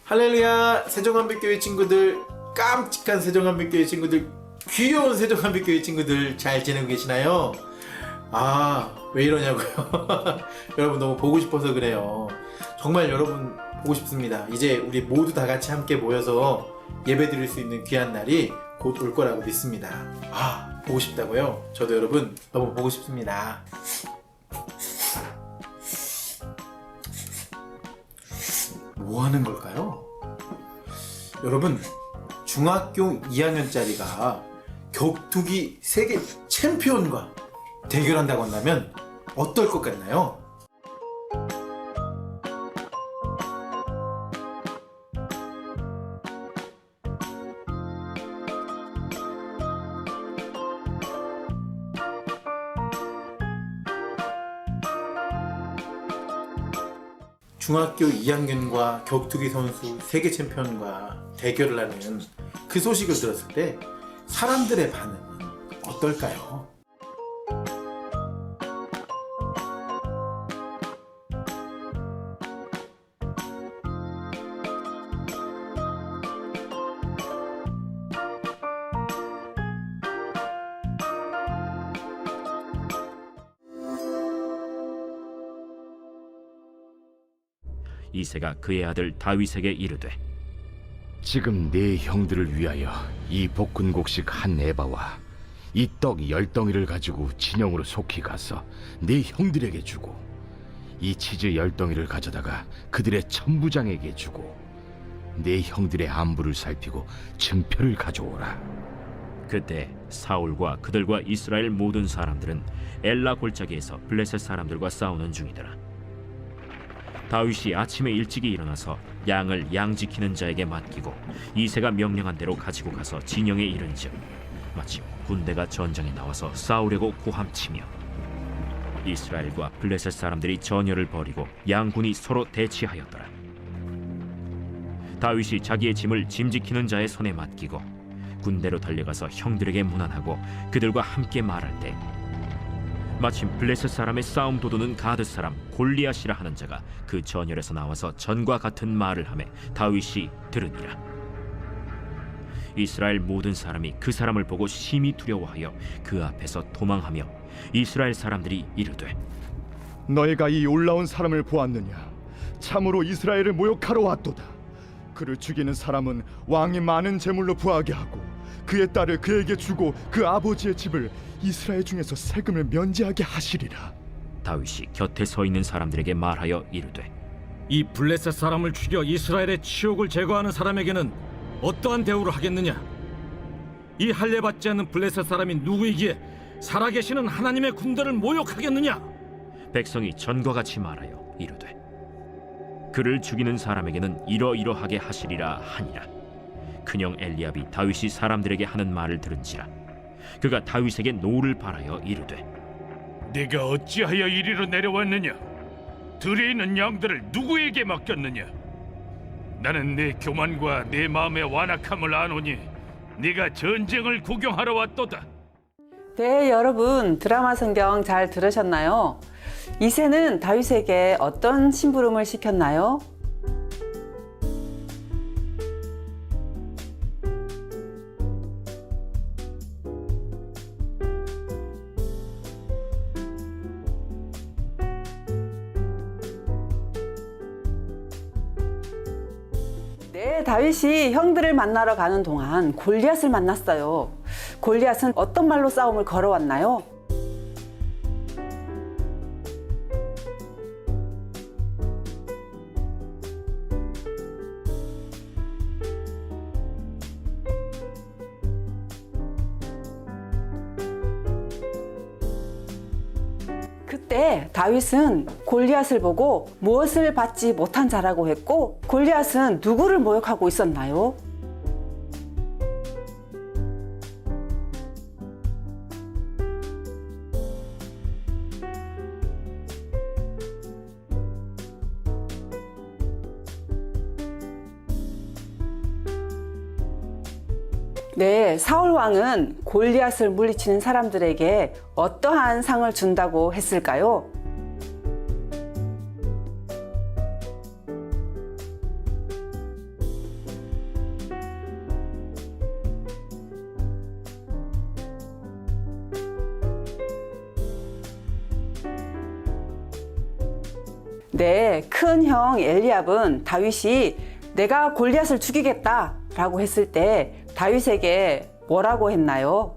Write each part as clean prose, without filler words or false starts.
할렐루야! 세종한빛교회 친구들, 깜찍한 세종한빛교회 친구들, 귀여운 세종한빛교회 친구들 잘 지내고 계시나요? 왜 이러냐고요? 여러분 너무 보고 싶어서 그래요. 정말 여러분 보고 싶습니다. 이제 우리 모두 다 같이 함께 모여서 예배 드릴 수 있는 귀한 날이 곧 올 거라고 믿습니다. 보고 싶다고요? 저도 여러분 너무 보고 싶습니다. 뭐 하는 걸까요? 여러분, 중학교 2학년짜리가 격투기 세계 챔피언과 대결한다고 한다면 어떨 것 같나요? 중학교 2학년과 격투기 선수 세계 챔피언과 대결을 하는 그 소식을 들었을 때 사람들의 반응은 어떨까요? 이새가 그의 아들 다윗에게 이르되 지금 네 형들을 위하여 이 볶은곡식 한 에바와 이 떡 10덩이를 가지고 진영으로 속히 가서 네 형들에게 주고 이 치즈 10덩이를 가져다가 그들의 천부장에게 주고 네 형들의 안부를 살피고 증표를 가져오라. 그때 사울과 그들과 이스라엘 모든 사람들은 엘라 골짜기에서 블레셋 사람들과 싸우는 중이더라. 다윗이 아침에 일찍이 일어나서 양을 양 지키는 자에게 맡기고 이새가 명령한 대로 가지고 가서 진영에 이른즉 마침 군대가 전장에 나와서 싸우려고 고함치며 이스라엘과 블레셋 사람들이 전열을 벌이고 양군이 서로 대치하였더라. 다윗이 자기의 짐을 짐 지키는 자의 손에 맡기고 군대로 달려가서 형들에게 문안하고 그들과 함께 말할 때 마침 블레셋 사람의 싸움 도두는 가드 사람 골리앗이라 하는 자가 그 전열에서 나와서 전과 같은 말을 하매 다윗이 들으니라. 이스라엘 모든 사람이 그 사람을 보고 심히 두려워하여 그 앞에서 도망하며 이스라엘 사람들이 이르되 너희가 이 올라온 사람을 보았느냐? 참으로 이스라엘을 모욕하러 왔도다. 그를 죽이는 사람은 왕이 많은 재물로 부하게 하고 그의 딸을 그에게 주고 그 아버지의 집을 이스라엘 중에서 세금을 면제하게 하시리라. 다윗이 곁에 서 있는 사람들에게 말하여 이르되 이 블레셋 사람을 죽여 이스라엘의 치욕을 제거하는 사람에게는 어떠한 대우를 하겠느냐? 이 할례받지 않는 블레셋 사람이 누구이기에 살아계시는 하나님의 군대를 모욕하겠느냐? 백성이 전과 같이 말하여 이르되 그를 죽이는 사람에게는 이러이러하게 하시리라 하니라. 큰형 엘리압이 다윗이 사람들에게 하는 말을 들은지라 그가 다윗에게 노를 바라여 이르되 네가 어찌하여 이리로 내려왔느냐? 들에 있는 양들을 누구에게 맡겼느냐? 나는 네 교만과 네 마음의 완악함을 아노니 네가 전쟁을 구경하러 왔도다. 네, 여러분 드라마 성경 잘 들으셨나요? 이새는 다윗에게 어떤 심부름을 시켰나요? 네, 다윗이 형들을 만나러 가는 동안 골리앗을 만났어요. 골리앗은 어떤 말로 싸움을 걸어왔나요? 그때 다윗은 골리앗을 보고 무엇을 받지 못한 자라고 했고 골리앗은 누구를 모욕하고 있었나요? 네, 사울 왕은 골리앗을 물리치는 사람들에게 어떠한 상을 준다고 했을까요? 네, 큰 형 엘리압은 다윗이 내가 골리앗을 죽이겠다라고 했을 때 다윗에게 뭐라고 했나요?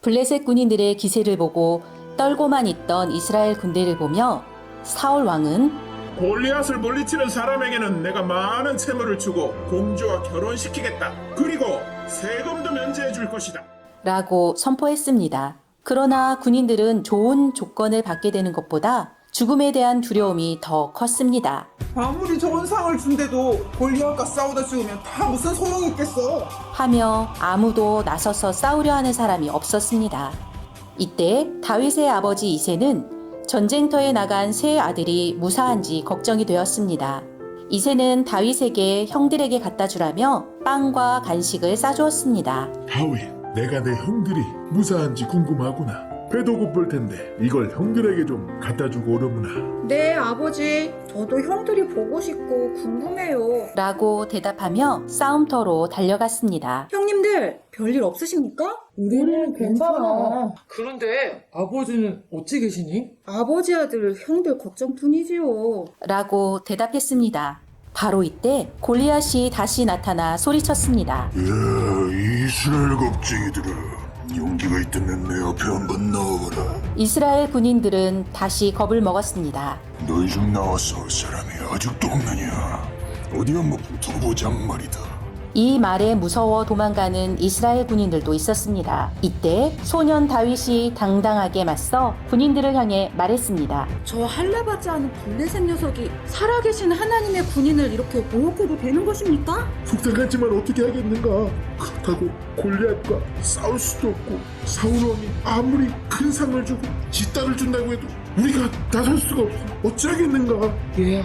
블레셋 군인들의 기세를 보고 떨고만 있던 이스라엘 군대를 보며 사울 왕은 골리앗을 물리치는 사람에게는 내가 많은 채무를 주고 공주와 결혼시키겠다. 그리고 세금도 면제해 줄 것이다. 라고 선포했습니다. 그러나 군인들은 좋은 조건을 받게 되는 것보다 죽음에 대한 두려움이 더 컸습니다. 아무리 좋은 상을 준대도 골리앗과 싸우다 죽으면 다 무슨 소용이 있겠어. 하며 아무도 나서서 싸우려 하는 사람이 없었습니다. 이때 다윗의 아버지 이새는 전쟁터에 나간 세 아들이 무사한지 걱정이 되었습니다. 이새는 다윗에게 형들에게 갖다 주라며 빵과 간식을 싸주었습니다. 다윗, 내가 내 형들이 무사한지 궁금하구나. 배도 고플 텐데 이걸 형들에게 좀 갖다 주고 오려무나. 네, 아버지. 저도 형들이 보고 싶고 궁금해요. 라고 대답하며 싸움터로 달려갔습니다. 형님들, 별일 없으십니까? 우리는 괜찮아. 그런데 아버지는 어찌 계시니? 아버지 아들 형들 걱정뿐이지요. 라고 대답했습니다. 바로 이때 골리앗이 다시 나타나 소리쳤습니다. 이스라엘 겁쟁이들아, 용기가 있다면 내 앞에 한번 나와봐라. 이스라엘 군인들은 다시 겁을 먹었습니다. 너희 중 나와 싸울 사람이 아직도 없느냐? 어디 한번 붙어보자 말이다. 이 말에 무서워 도망가는 이스라엘 군인들도 있었습니다. 이때 소년 다윗이 당당하게 맞서 군인들을 향해 말했습니다. 저 할례받지 않은 블레셋 녀석이 살아계신 하나님의 군인을 이렇게 모욕해도 되는 것입니까? 속상하지만 어떻게 하겠는가? 그렇다고 골리앗과 싸울 수도 없고 사울 왕이 아무리 큰 상을 주고 뒷딸을 준다고 해도 우리가 나설 수가 없어. 어찌하겠는가? 얘야,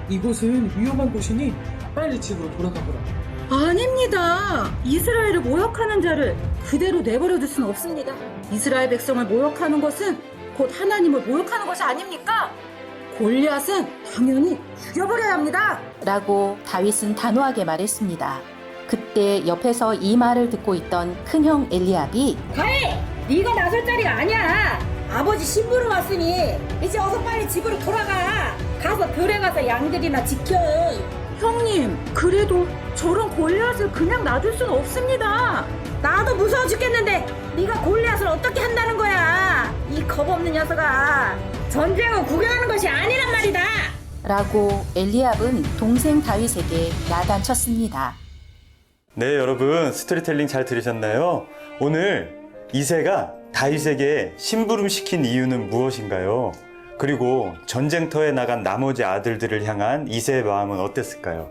이곳은 위험한 곳이니 빨리 집으로 돌아가보라. 아닙니다. 이스라엘을 모욕하는 자를 그대로 내버려둘 수는 없습니다. 이스라엘 백성을 모욕하는 것은 곧 하나님을 모욕하는 것이 아닙니까? 골리앗은 당연히 죽여버려야 합니다. 라고 다윗은 단호하게 말했습니다. 그때 옆에서 이 말을 듣고 있던 큰형 엘리압이 다윗! 네가 나설 자리가 아니야. 아버지 심부름 왔으니 이제 어서 빨리 집으로 돌아가. 가서 들에 가서 양들이나 지켜. 형님, 그래도 저런 골리앗을 그냥 놔둘 수는 없습니다. 나도 무서워 죽겠는데 네가 골리앗을 어떻게 한다는 거야? 이 겁없는 녀석아. 전쟁은 구경하는 것이 아니란 말이다. 라고 엘리압은 동생 다윗에게 야단쳤습니다. 네, 여러분 스토리텔링 잘 들으셨나요? 오늘 이새가 다윗에게 심부름 시킨 이유는 무엇인가요? 그리고 전쟁터에 나간 나머지 아들들을 향한 이새의 마음은 어땠을까요?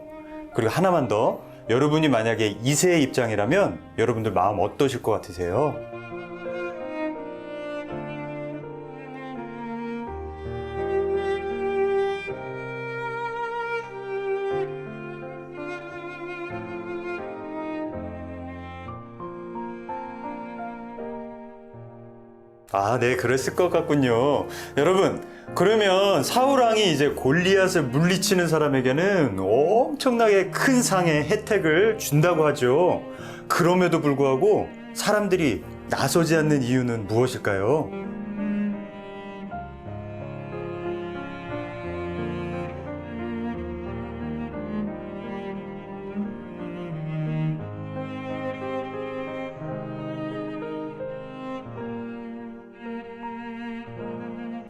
그리고 하나만 더, 여러분이 만약에 이새의 입장이라면 여러분들 마음 어떠실 것 같으세요? 아, 네, 그랬을 것 같군요. 여러분, 그러면 사울왕이 이제 골리앗을 물리치는 사람에게는 엄청나게 큰 상의 혜택을 준다고 하죠. 그럼에도 불구하고 사람들이 나서지 않는 이유는 무엇일까요?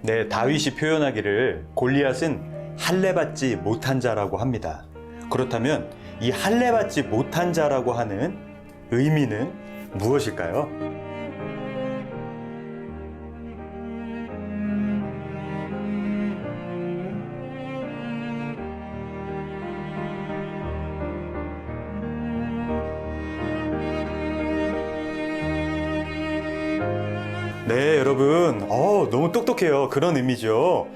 네, 다윗이 표현하기를 골리앗은 할례받지 못한 자라고 합니다. 그렇다면 이 할례받지 못한 자라고 하는 의미는 무엇일까요? 네, 여러분. 너무 똑똑해요. 그런 의미죠.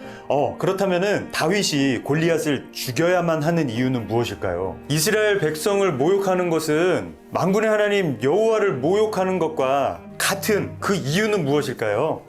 그렇다면은 다윗이 골리앗을 죽여야만 하는 이유는 무엇일까요? 이스라엘 백성을 모욕하는 것은 만군의 하나님 여호와를 모욕하는 것과 같은 그 이유는 무엇일까요?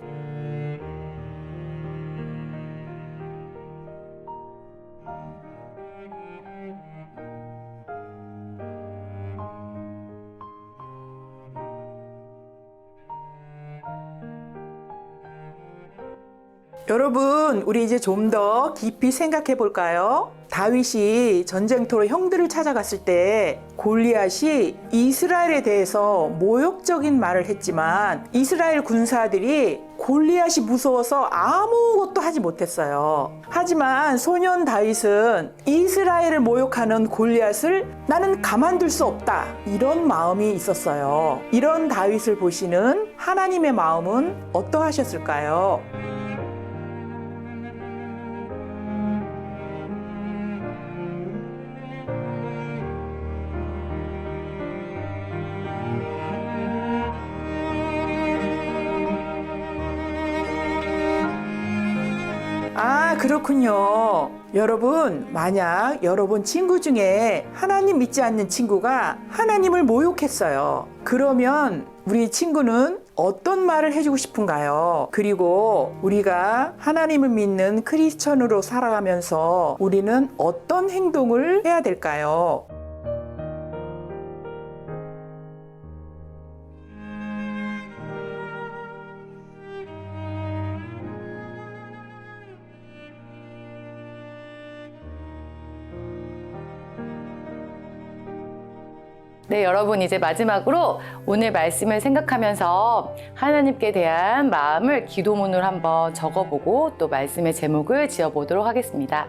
여러분, 우리 이제 좀 더 깊이 생각해 볼까요? 다윗이 전쟁터로 형들을 찾아갔을 때 골리앗이 이스라엘에 대해서 모욕적인 말을 했지만 이스라엘 군사들이 골리앗이 무서워서 아무것도 하지 못했어요. 하지만 소년 다윗은 이스라엘을 모욕하는 골리앗을 나는 가만둘 수 없다, 이런 마음이 있었어요. 이런 다윗을 보시는 하나님의 마음은 어떠하셨을까요? 그렇군요. 여러분, 만약 여러분 친구 중에 하나님 믿지 않는 친구가 하나님을 모욕했어요. 그러면 우리 친구는 어떤 말을 해주고 싶은가요? 그리고 우리가 하나님을 믿는 크리스천으로 살아가면서 우리는 어떤 행동을 해야 될까요? 네, 여러분, 이제 마지막으로 오늘 말씀을 생각하면서 하나님께 대한 마음을 기도문으로 한번 적어보고 또 말씀의 제목을 지어보도록 하겠습니다.